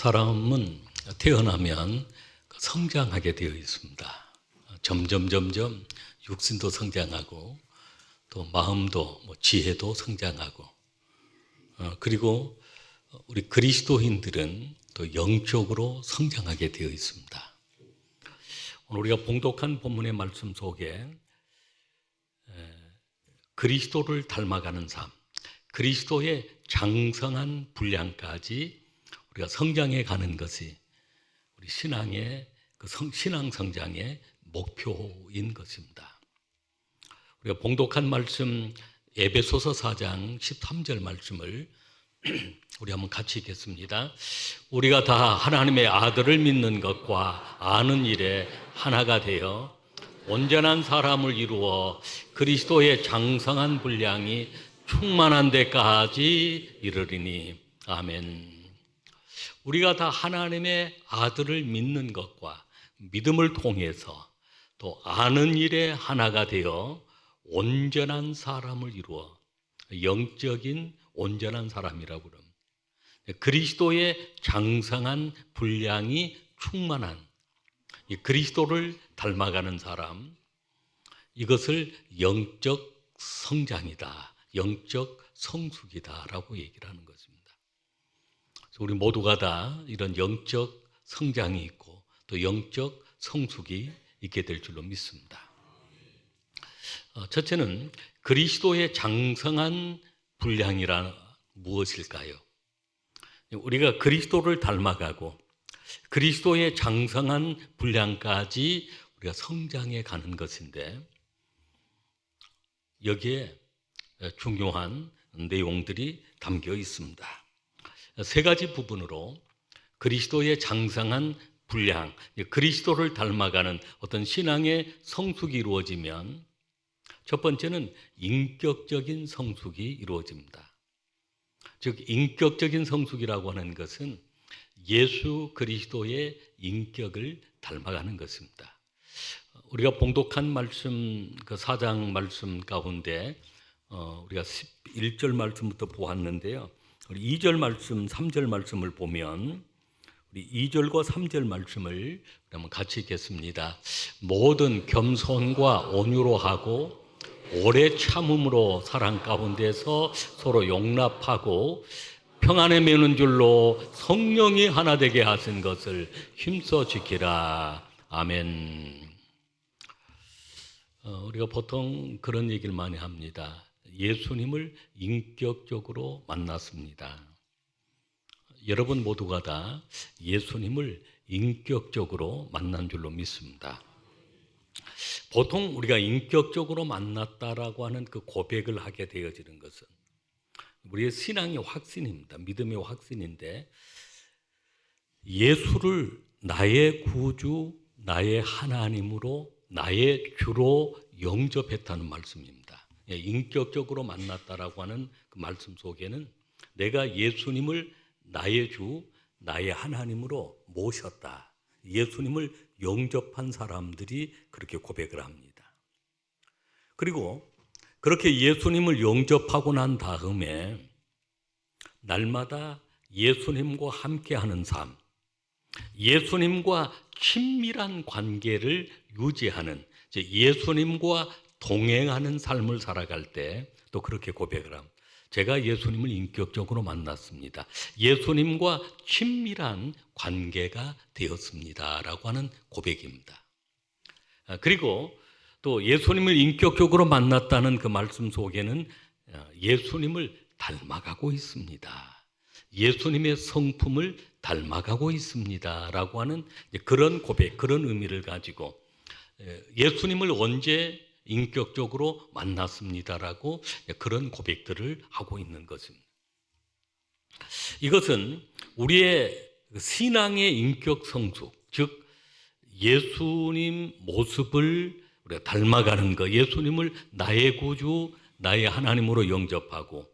사람은 태어나면 성장하게 되어 있습니다. 점점 육신도 성장하고 또 마음도 지혜도 성장하고 그리고 우리 그리스도인들은 또 영적으로 성장하게 되어 있습니다. 오늘 우리가 봉독한 본문의 말씀 속에 그리스도를 닮아가는 삶, 그리스도의 장성한 분량까지 우리가 성장해 가는 것이 우리 신앙의 신앙 성장의 목표인 것입니다. 우리가 봉독한 말씀 에베소서 4장 13절 말씀을 우리 한번 같이 읽겠습니다. 우리가 다 하나님의 아들을 믿는 것과 아는 일에 하나가 되어 온전한 사람을 이루어 그리스도의 장성한 분량이 충만한 데까지 이르리니 아멘. 우리가 다 하나님의 아들을 믿는 것과 믿음을 통해서 또 아는 일에 하나가 되어 온전한 사람을 이루어 영적인 온전한 사람이라고 그럽니다. 그리스도의 장성한 분량이 충만한 이 그리스도를 닮아가는 사람, 이것을 영적 성장이다, 영적 성숙이다라고 얘기를 하는 것입니다. 우리 모두가 다 이런 영적 성장이 있고 또 영적 성숙이 있게 될 줄로 믿습니다. 첫째는 그리스도의 장성한 분량이란 무엇일까요? 우리가 그리스도를 닮아가고 그리스도의 장성한 분량까지 우리가 성장해 가는 것인데 여기에 중요한 내용들이 담겨 있습니다. 세 가지 부분으로 그리스도의 장성한 분량, 그리스도를 닮아가는 어떤 신앙의 성숙이 이루어지면 첫 번째는 인격적인 성숙이 이루어집니다. 즉 인격적인 성숙이라고 하는 것은 예수 그리스도의 인격을 닮아가는 것입니다. 우리가 봉독한 말씀, 그 4장 말씀 가운데 우리가 1절 말씀부터 보았는데요. 우리 2절 말씀, 3절 말씀을 보면 우리 2절과 3절 말씀을 한번 같이 읽겠습니다. 모든 겸손과 온유로 하고 오래 참음으로 사랑 가운데서 서로 용납하고 평안에 매는 줄로 성령이 하나 되게 하신 것을 힘써 지키라. 아멘. 우리가 보통 그런 얘기를 많이 합니다. 예수님을 인격적으로 만났습니다. 여러분 모두가 다 예수님을 인격적으로 만난 줄로 믿습니다. 보통 우리가 인격적으로 만났다라고 하는 그 고백을 하게 되어지는 것은 우리의 신앙의 확신입니다. 믿음의 확신인데 예수를 나의 구주, 나의 하나님으로, 나의 주로 영접했다는 말씀입니다. 인격적으로 만났다라고 하는 그 말씀 속에는 내가 예수님을 나의 주, 나의 하나님으로 모셨다. 예수님을 영접한 사람들이 그렇게 고백을 합니다. 그리고 그렇게 예수님을 영접하고 난 다음에 날마다 예수님과 함께하는 삶, 예수님과 친밀한 관계를 유지하는, 예수님과 동행하는 삶을 살아갈 때 또 그렇게 고백을 합니다. 제가 예수님을 인격적으로 만났습니다. 예수님과 친밀한 관계가 되었습니다. 라고 하는 고백입니다. 그리고 또 예수님을 인격적으로 만났다는 그 말씀 속에는 예수님을 닮아가고 있습니다. 예수님의 성품을 닮아가고 있습니다. 라고 하는 그런 고백, 그런 의미를 가지고 예수님을 언제 인격적으로 만났습니다라고 그런 고백들을 하고 있는 것입니다. 이것은 우리의 신앙의 인격 성숙, 즉 예수님 모습을 우리가 닮아가는 것, 예수님을 나의 구주, 나의 하나님으로 영접하고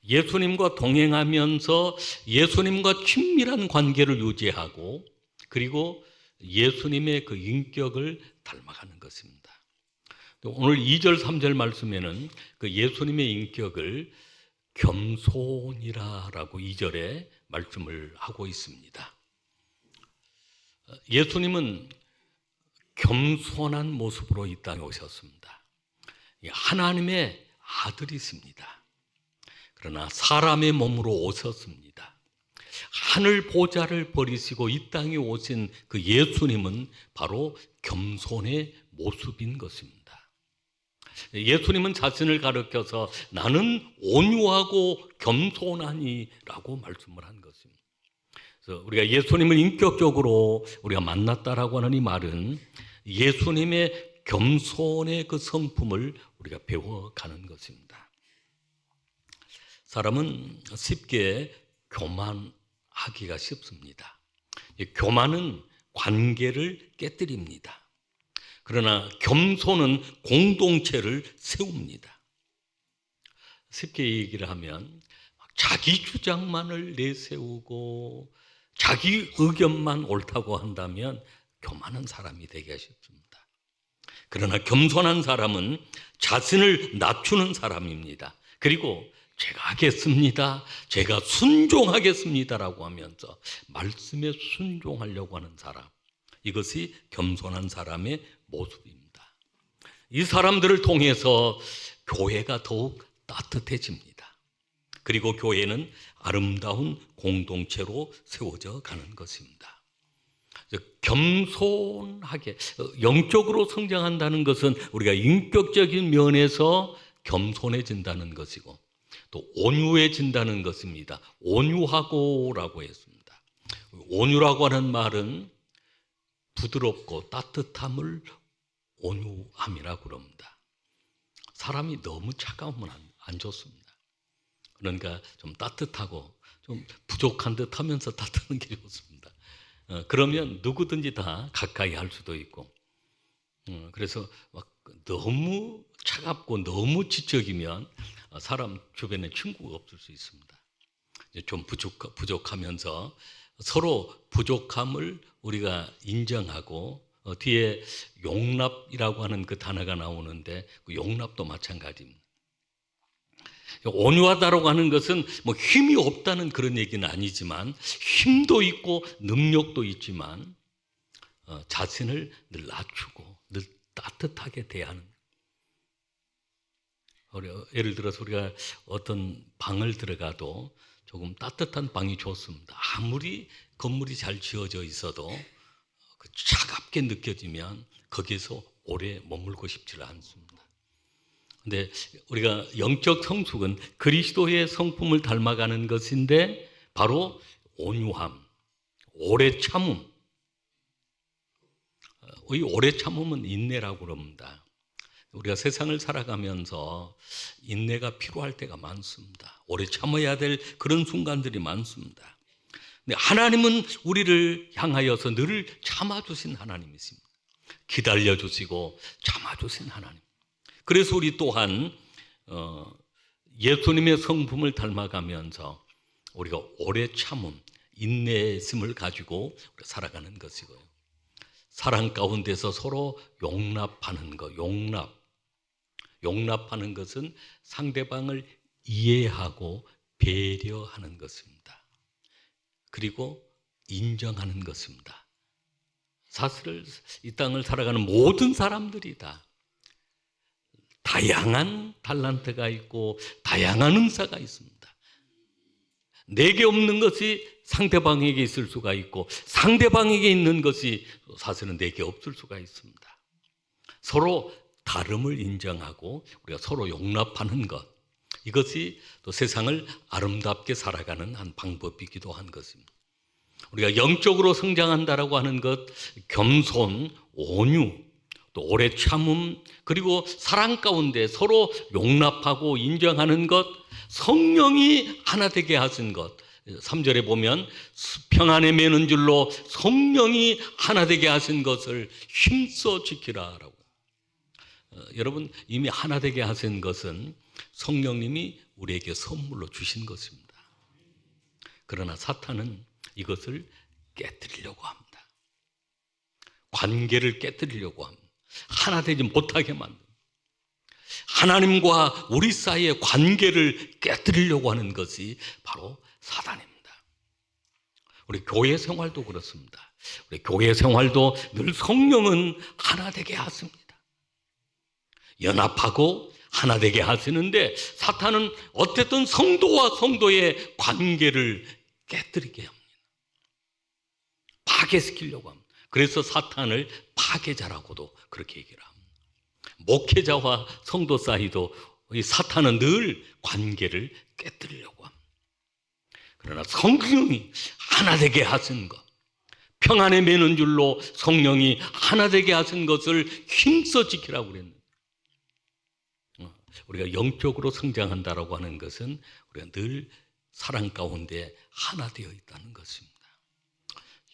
예수님과 동행하면서 예수님과 친밀한 관계를 유지하고 그리고 예수님의 그 인격을 닮아가는 것입니다. 오늘 2절, 3절 말씀에는 그 예수님의 인격을 겸손이라라고 2절에 말씀을 하고 있습니다. 예수님은 겸손한 모습으로 이 땅에 오셨습니다. 하나님의 아들이십니다. 그러나 사람의 몸으로 오셨습니다. 하늘 보좌를 버리시고 이 땅에 오신 그 예수님은 바로 겸손의 모습인 것입니다. 예수님은 자신을 가리켜서 나는 온유하고 겸손하니라고 말씀을 한 것입니다. 그래서 우리가 예수님을 인격적으로 우리가 만났다라고 하는 이 말은 예수님의 겸손의 그 성품을 우리가 배워가는 것입니다. 사람은 쉽게 교만하기가 쉽습니다. 교만은 관계를 깨뜨립니다. 그러나 겸손은 공동체를 세웁니다. 쉽게 얘기를 하면 자기 주장만을 내세우고 자기 의견만 옳다고 한다면 교만한 사람이 되기가 쉽습니다. 그러나 겸손한 사람은 자신을 낮추는 사람입니다. 그리고 제가 하겠습니다. 제가 순종하겠습니다라고 하면서 말씀에 순종하려고 하는 사람. 이것이 겸손한 사람의 모습입니다. 이 사람들을 통해서 교회가 더욱 따뜻해집니다. 그리고 교회는 아름다운 공동체로 세워져 가는 것입니다. 겸손하게 영적으로 성장한다는 것은 우리가 인격적인 면에서 겸손해진다는 것이고 또 온유해진다는 것입니다. 온유하고라고 했습니다. 온유라고 하는 말은 부드럽고 따뜻함을 온유함이라고 그럽니다. 사람이 너무 차가우면 안 좋습니다. 그러니까 좀 따뜻하고 좀 부족한 듯 하면서 따뜻한 게 좋습니다. 그러면 누구든지 다 가까이 할 수도 있고 그래서 막 너무 차갑고 너무 지적이면 사람 주변에 친구가 없을 수 있습니다. 좀 부족하면서 서로 부족함을 우리가 인정하고 뒤에 용납이라고 하는 그 단어가 나오는데 그 용납도 마찬가지입니다. 온유하다라고 하는 것은 뭐 힘이 없다는 그런 얘기는 아니지만 힘도 있고 능력도 있지만 자신을 늘 낮추고 늘 따뜻하게 대하는. 예를 들어서 우리가 어떤 방을 들어가도 조금 따뜻한 방이 좋습니다. 아무리 건물이 잘 지어져 있어도 차갑게 느껴지면 거기에서 오래 머물고 싶지를 않습니다. 근데 우리가 영적 성숙은 그리스도의 성품을 닮아가는 것인데 바로 온유함, 오래 참음. 이 오래 참음은 인내라고 그럽니다. 우리가 세상을 살아가면서 인내가 필요할 때가 많습니다. 오래 참아야 될 그런 순간들이 많습니다. 근데 하나님은 우리를 향하여서 늘 참아주신 하나님이십니다. 기다려주시고 참아주신 하나님. 그래서 우리 또한 예수님의 성품을 닮아가면서 우리가 오래 참음, 인내심을 가지고 살아가는 것이고요. 사랑 가운데서 서로 용납하는 것, 용납하는 것은 상대방을 이해하고 배려하는 것입니다. 그리고 인정하는 것입니다. 사실 이 땅을 살아가는 모든 사람들이 다 다양한 달란트가 있고 다양한 은사가 있습니다. 내게 없는 것이 상대방에게 있을 수가 있고 상대방에게 있는 것이 사실은 내게 없을 수가 있습니다. 서로 다름을 인정하고 우리가 서로 용납하는 것, 이것이 또 세상을 아름답게 살아가는 한 방법이기도 한 것입니다. 우리가 영적으로 성장한다라고 하는 것, 겸손, 온유, 또 오래 참음, 그리고 사랑 가운데 서로 용납하고 인정하는 것, 성령이 하나 되게 하신 것. 3절에 보면 평안에 매는 줄로 성령이 하나 되게 하신 것을 힘써 지키라라고. 여러분, 이미 하나 되게 하신 것은 성령님이 우리에게 선물로 주신 것입니다. 그러나 사탄은 이것을 깨뜨리려고 합니다. 관계를 깨뜨리려고 합니다. 하나 되지 못하게 만듭니다. 하나님과 우리 사이의 관계를 깨뜨리려고 하는 것이 바로 사단입니다. 우리 교회 생활도 그렇습니다. 우리 교회 생활도 늘 성령은 하나 되게 하십니다. 연합하고 하나 되게 하시는데 사탄은 어쨌든 성도와 성도의 관계를 깨뜨리게 합니다. 파괴시키려고 합니다. 그래서 사탄을 파괴자라고도 그렇게 얘기를 합니다. 목회자와 성도 사이도 이 사탄은 늘 관계를 깨뜨리려고 합니다. 그러나 성령이 하나 되게 하신 것, 평안에 매는 줄로 성령이 하나 되게 하신 것을 힘써 지키라고 그랬는데, 우리가 영적으로 성장한다라고 하는 것은 우리가 늘 사랑 가운데 하나 되어 있다는 것입니다.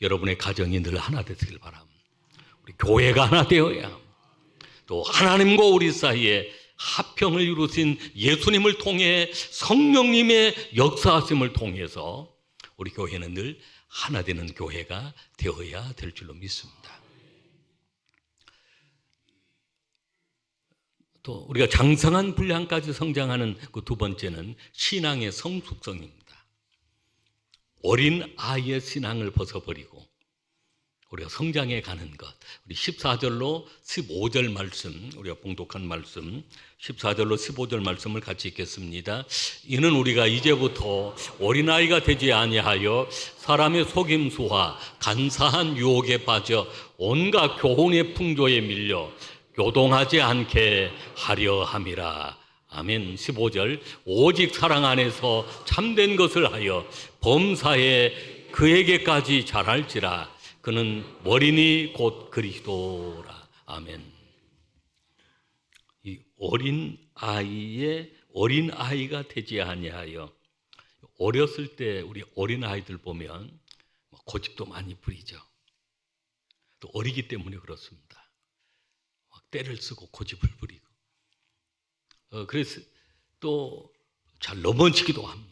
여러분의 가정이 늘 하나 되길 바랍니다. 우리 교회가 하나 되어야 합니다. 또 하나님과 우리 사이에 합평을 이루신 예수님을 통해 성령님의 역사하심을 통해서 우리 교회는 늘 하나 되는 교회가 되어야 될 줄로 믿습니다. 또 우리가 장성한 분량까지 성장하는 그 두 번째는 신앙의 성숙성입니다. 어린 아이의 신앙을 벗어버리고 우리가 성장해 가는 것. 우리 14절로 15절 말씀, 우리가 봉독한 말씀, 14절로 15절 말씀을 같이 읽겠습니다. 이는 우리가 이제부터 어린아이가 되지 아니하여 사람의 속임수와 간사한 유혹에 빠져 온갖 교훈의 풍조에 밀려 교동하지 않게 하려 함이라. 아멘. 15절, 오직 사랑 안에서 참된 것을 하여 범사에 그에게까지 자랄지라. 그는 머리니 곧 그리스도라. 아멘. 이 어린 아이가 되지 아니하여, 어렸을 때 우리 어린 아이들 보면 고집도 많이 부리죠. 또 어리기 때문에 그렇습니다. 때를 쓰고 고집을 부리고, 그래서 또 잘 넘어지기도 합니다.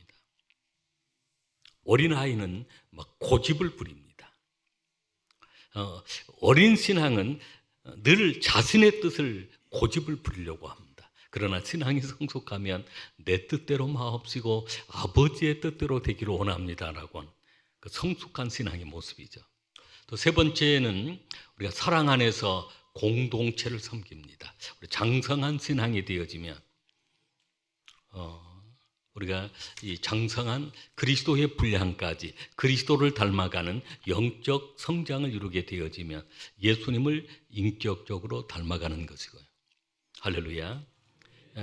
어린 아이는 막 고집을 부립니다. 어린 신앙은 늘 자신의 뜻을 고집을 부리려고 합니다. 그러나 신앙이 성숙하면 내 뜻대로 마옵시고 아버지의 뜻대로 되기를 원합니다라고 하는 그 성숙한 신앙의 모습이죠. 또 세 번째는 우리가 사랑 안에서 공동체를 섬깁니다. 우리 장성한 신앙이 되어지면 우리가 이 장성한 그리스도의 분량까지 그리스도를 닮아가는 영적 성장을 이루게 되어지면 예수님을 인격적으로 닮아가는 것이고요. 할렐루야.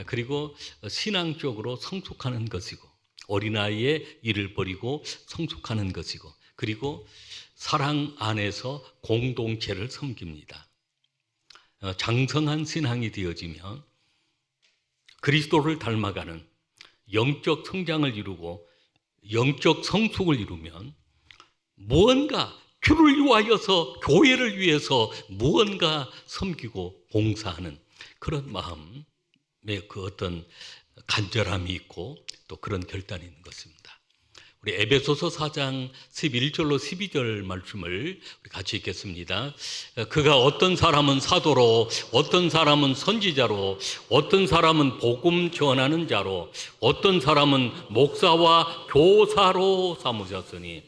그리고 신앙적으로 성숙하는 것이고, 어린아이의 일을 버리고 성숙하는 것이고, 그리고 사랑 안에서 공동체를 섬깁니다. 장성한 신앙이 되어지면 그리스도를 닮아가는 영적 성장을 이루고 영적 성숙을 이루면 무언가 주를 위하여서, 교회를 위해서 무언가 섬기고 봉사하는 그런 마음의 그 어떤 간절함이 있고 또 그런 결단이 있는 것입니다. 우리 에베소서 4장 11절로 12절 말씀을 우리 같이 읽겠습니다. 그가 어떤 사람은 사도로, 어떤 사람은 선지자로, 어떤 사람은 복음 전하는 자로, 어떤 사람은 목사와 교사로 삼으셨으니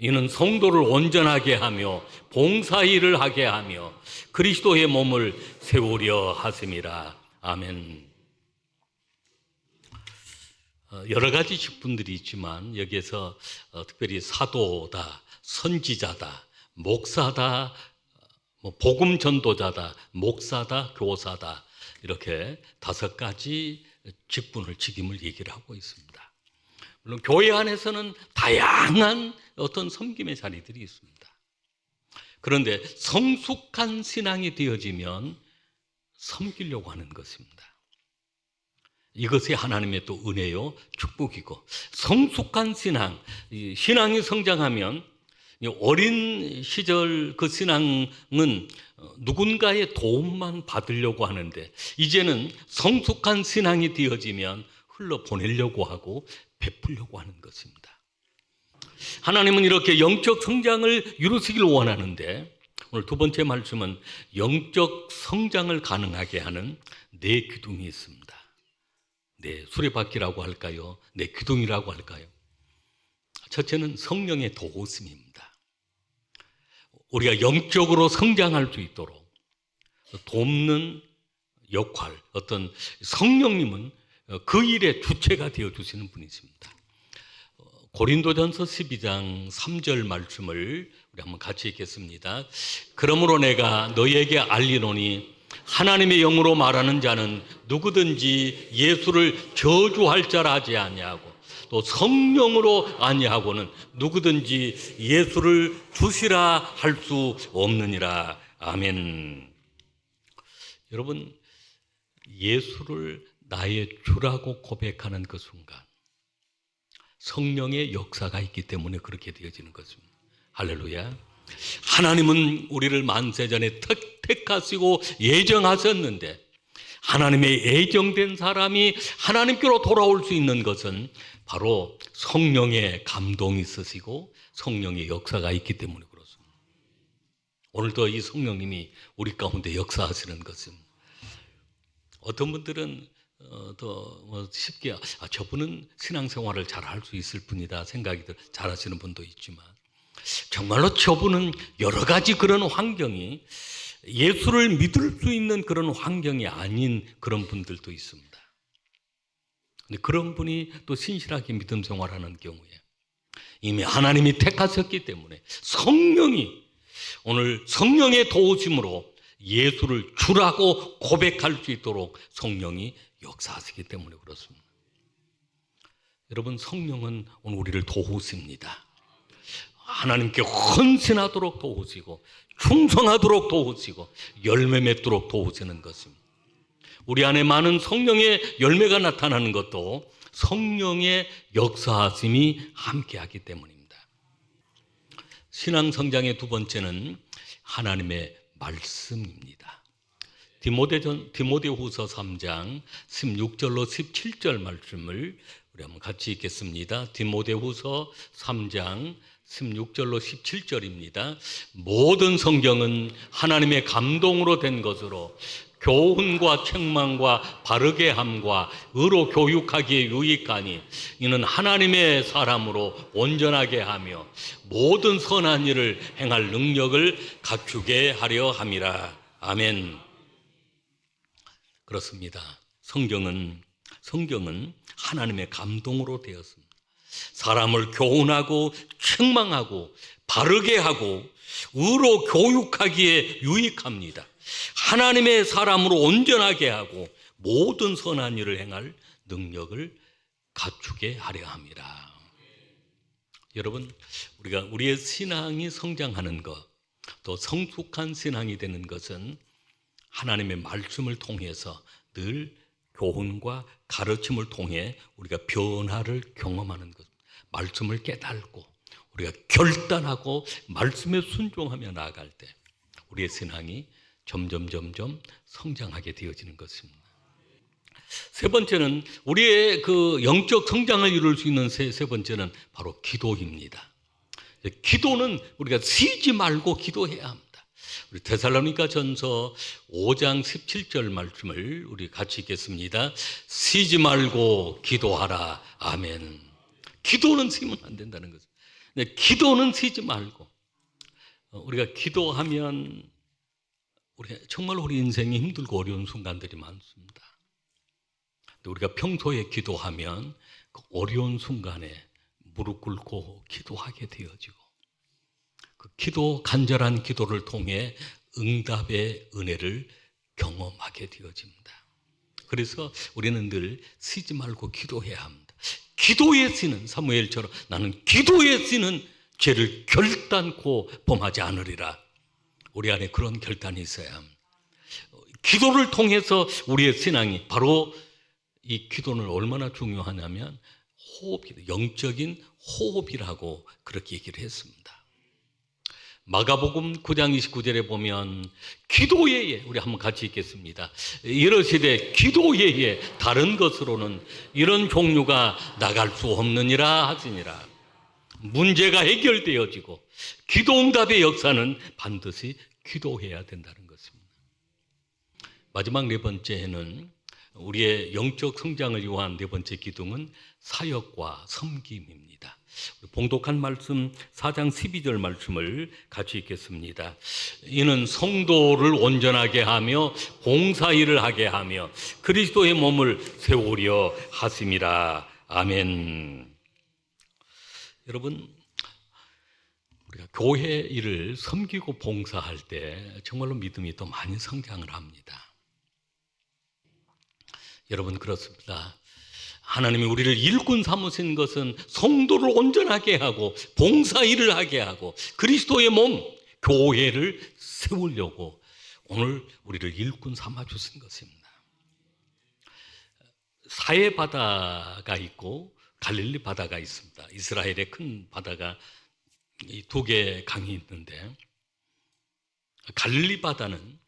이는 성도를 온전하게 하며 봉사일을 하게 하며 그리스도의 몸을 세우려 하심이라. 아멘. 여러 가지 직분들이 있지만 여기에서 특별히 사도다, 선지자다, 목사다, 복음 전도자다, 목사다, 교사다, 이렇게 5가지 직분을, 직임을 얘기를 하고 있습니다. 물론 교회 안에서는 다양한 어떤 섬김의 자리들이 있습니다. 그런데 성숙한 신앙이 되어지면 섬기려고 하는 것입니다. 이것이 하나님의 또 은혜요, 축복이고, 성숙한 신앙, 신앙이 성장하면 어린 시절 그 신앙은 누군가의 도움만 받으려고 하는데 이제는 성숙한 신앙이 되어지면 흘러보내려고 하고 베풀려고 하는 것입니다. 하나님은 이렇게 영적 성장을 이루시길 원하는데 오늘 두 번째 말씀은 영적 성장을 가능하게 하는 네 기둥이 있습니다. 네, 수레바퀴라고 할까요? 네, 기둥이라고 할까요? 첫째는 성령의 도우심입니다. 우리가 영적으로 성장할 수 있도록 돕는 역할, 어떤 성령님은 그 일의 주체가 되어주시는 분이십니다. 고린도전서 12장 3절 말씀을 우리 한번 같이 읽겠습니다. 그러므로 내가 너희에게 알리노니 하나님의 영으로 말하는 자는 누구든지 예수를 저주할 자라 하지 아니하고 또 성령으로 아니하고는 누구든지 예수를 주시라 할 수 없느니라. 아멘. 여러분, 예수를 나의 주라고 고백하는 그 순간 성령의 역사가 있기 때문에 그렇게 되어지는 것입니다. 할렐루야. 하나님은 우리를 만세전에 택하시고 예정하셨는데 하나님의 예정된 사람이 하나님께로 돌아올 수 있는 것은 바로 성령의 감동이 있으시고 성령의 역사가 있기 때문에 그렇습니다. 오늘도 이 성령님이 우리 가운데 역사하시는 것입니다. 어떤 분들은 더 쉽게 저분은 신앙생활을 잘 할 수 있을 분이다 생각이 잘 하시는 분도 있지만 정말로 저분은 여러 가지 그런 환경이 예수를 믿을 수 있는 그런 환경이 아닌 그런 분들도 있습니다. 근데 그런 분이 또 신실하게 믿음 생활하는 경우에 이미 하나님이 택하셨기 때문에 성령이 오늘 성령의 도우심으로 예수를 주라고 고백할 수 있도록 성령이 역사하시기 때문에 그렇습니다. 여러분, 성령은 오늘 우리를 도우십니다. 하나님께 헌신하도록 도우시고 충성하도록 도우시고 열매 맺도록 도우시는 것입니다. 우리 안에 많은 성령의 열매가 나타나는 것도 성령의 역사하심이 함께하기 때문입니다. 신앙 성장의 두 번째는 하나님의 말씀입니다. 디모데후서 3장 16절로 17절 말씀을 우리 한번 같이 읽겠습니다. 디모데후서 3장 16절로 17절입니다. 모든 성경은 하나님의 감동으로 된 것으로 교훈과 책망과 바르게 함과 의로 교육하기에 유익하니 이는 하나님의 사람으로 온전하게 하며 모든 선한 일을 행할 능력을 갖추게 하려 함이라. 아멘. 그렇습니다. 성경은 하나님의 감동으로 되었습니다. 사람을 교훈하고 책망하고 바르게 하고 의로 교육하기에 유익합니다. 하나님의 사람으로 온전하게 하고 모든 선한 일을 행할 능력을 갖추게 하려 함이라. 여러분, 우리가 우리의 신앙이 성장하는 것, 또 성숙한 신앙이 되는 것은 하나님의 말씀을 통해서 늘 교훈과 가르침을 통해 우리가 변화를 경험하는 것, 말씀을 깨닫고 우리가 결단하고 말씀에 순종하며 나아갈 때 우리의 신앙이 점점 성장하게 되어지는 것입니다. 세 번째는 우리의 그 영적 성장을 이룰 수 있는 세 번째는 바로 기도입니다. 기도는 우리가 쉬지 말고 기도해야 합니다. 우리 데살로니가 전서 5장 17절 말씀을 우리 같이 읽겠습니다. 쉬지 말고 기도하라. 아멘. 기도는 쉬면 안 된다는 거죠. 기도는 쉬지 말고 우리가 기도하면 정말 우리 인생이 힘들고 어려운 순간들이 많습니다. 우리가 평소에 기도하면 그 어려운 순간에 무릎 꿇고 기도하게 되어지고 그 간절한 기도를 통해 응답의 은혜를 경험하게 되어집니다. 그래서 우리는 늘 쉬지 말고 기도해야 합니다. 기도의 씨는 사무엘처럼 나는 기도의 씨는 죄를 결단코 범하지 않으리라. 우리 안에 그런 결단이 있어야 합니다. 기도를 통해서 우리의 신앙이 바로 이 기도는 얼마나 중요하냐면 영적인 호흡이라고 그렇게 얘기를 했습니다. 마가복음 9장 29절에 보면 기도예에 우리 한번 같이 읽겠습니다. 이러시되 기도예에 다른 것으로는 이런 종류가 나갈 수 없느니라 하시니라. 문제가 해결되어지고 기도 응답의 역사는 반드시 기도해야 된다는 것입니다. 마지막 네 번째는 우리의 영적 성장을 위한 네 번째 기둥은 사역과 섬김입니다. 봉독한 말씀 4장 12절 말씀을 같이 읽겠습니다. 이는 성도를 온전하게 하며 봉사일을 하게 하며 그리스도의 몸을 세우려 하심이라. 아멘. 여러분, 우리가 교회 일을 섬기고 봉사할 때 정말로 믿음이 더 많이 성장을 합니다. 여러분, 그렇습니다. 하나님이 우리를 일꾼 삼으신 것은 성도를 온전하게 하고 봉사일을 하게 하고 그리스도의 몸, 교회를 세우려고 오늘 우리를 일꾼 삼아 주신 것입니다. 사해 바다가 있고 갈릴리 바다가 있습니다. 이스라엘의 큰 바다가 이 두 개의 강이 있는데, 갈릴리 바다는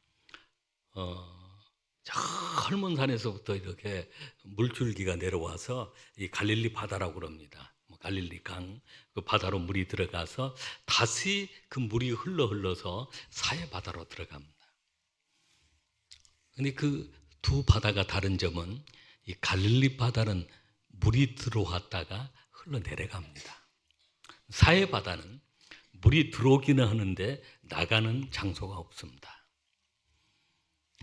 젊은 산에서부터 이렇게 물줄기가 내려와서 이 갈릴리 바다라고 그럽니다. 갈릴리 강, 그 바다로 물이 들어가서 다시 그 물이 흘러서 사해 바다로 들어갑니다. 근데 그 두 바다가 다른 점은 이 갈릴리 바다는 물이 들어왔다가 흘러내려갑니다. 사해 바다는 물이 들어오기는 하는데 나가는 장소가 없습니다.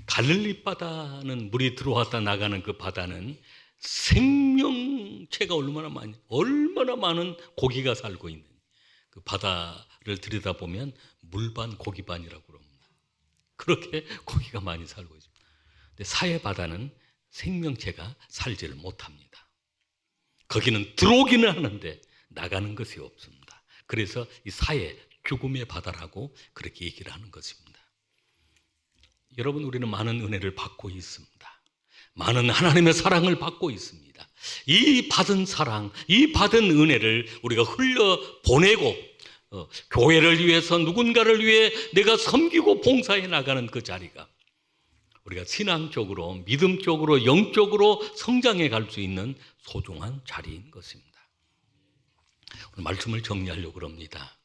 갈릴리 바다는 물이 들어왔다 나가는 그 바다는 생명체가 얼마나 많은 고기가 살고 있는 그 바다를 들여다보면 물반 고기반이라고 그럽니다. 그렇게 고기가 많이 살고 있습니다. 근데 사해 바다는 생명체가 살지를 못합니다. 거기는 들어오기는 하는데 나가는 것이 없습니다. 그래서 이 사해, 죽음의 바다라고 그렇게 얘기를 하는 것입니다. 여러분, 우리는 많은 은혜를 받고 있습니다. 많은 하나님의 사랑을 받고 있습니다. 이 받은 사랑, 이 받은 은혜를 우리가 흘려보내고 교회를 위해서 누군가를 위해 내가 섬기고 봉사해 나가는 그 자리가 우리가 신앙적으로, 믿음적으로, 영적으로 성장해 갈 수 있는 소중한 자리인 것입니다. 오늘 말씀을 정리하려고 합니다.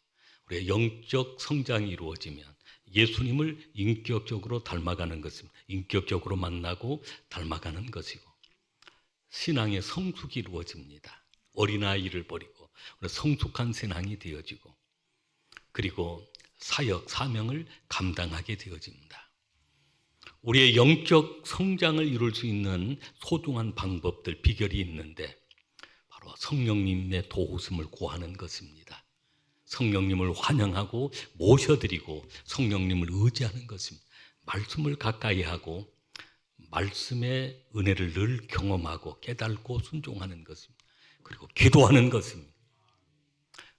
우리의 영적 성장이 이루어지면 예수님을 인격적으로 닮아가는 것입니다. 인격적으로 만나고 닮아가는 것이고, 신앙의 성숙이 이루어집니다. 어린아이를 버리고 성숙한 신앙이 되어지고, 그리고 사역, 사명을 감당하게 되어집니다. 우리의 영적 성장을 이룰 수 있는 소중한 방법들, 비결이 있는데 바로 성령님의 도우심을 구하는 것입니다. 성령님을 환영하고 모셔드리고 성령님을 의지하는 것입니다. 말씀을 가까이 하고 말씀의 은혜를 늘 경험하고 깨닫고 순종하는 것입니다. 그리고 기도하는 것입니다.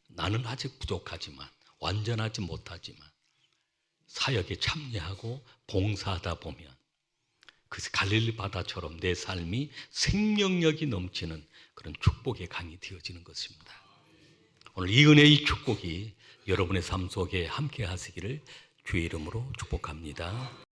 나는 아직 부족하지만, 완전하지 못하지만 사역에 참여하고 봉사하다 보면 그 갈릴리 바다처럼 내 삶이 생명력이 넘치는 그런 축복의 강이 되어지는 것입니다. 오늘 이 은혜의 축복이 여러분의 삶 속에 함께 하시기를 주의 이름으로 축복합니다.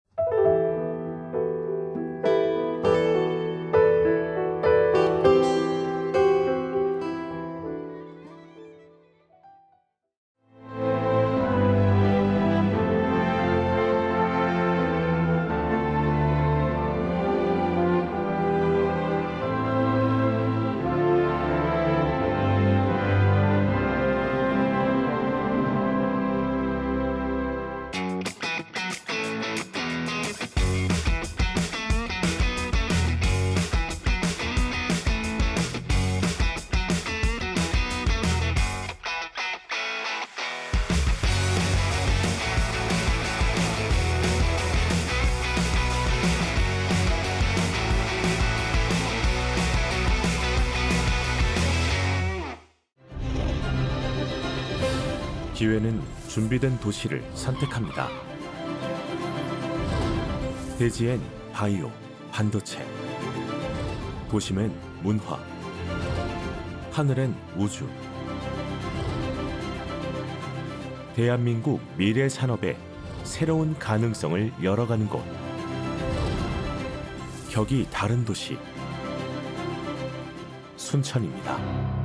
기회는 준비된 도시를 선택합니다. 대지엔 바이오, 반도체, 도심엔 문화, 하늘엔 우주. 대한민국 미래 산업의 새로운 가능성을 열어가는 곳. 격이 다른 도시, 순천입니다.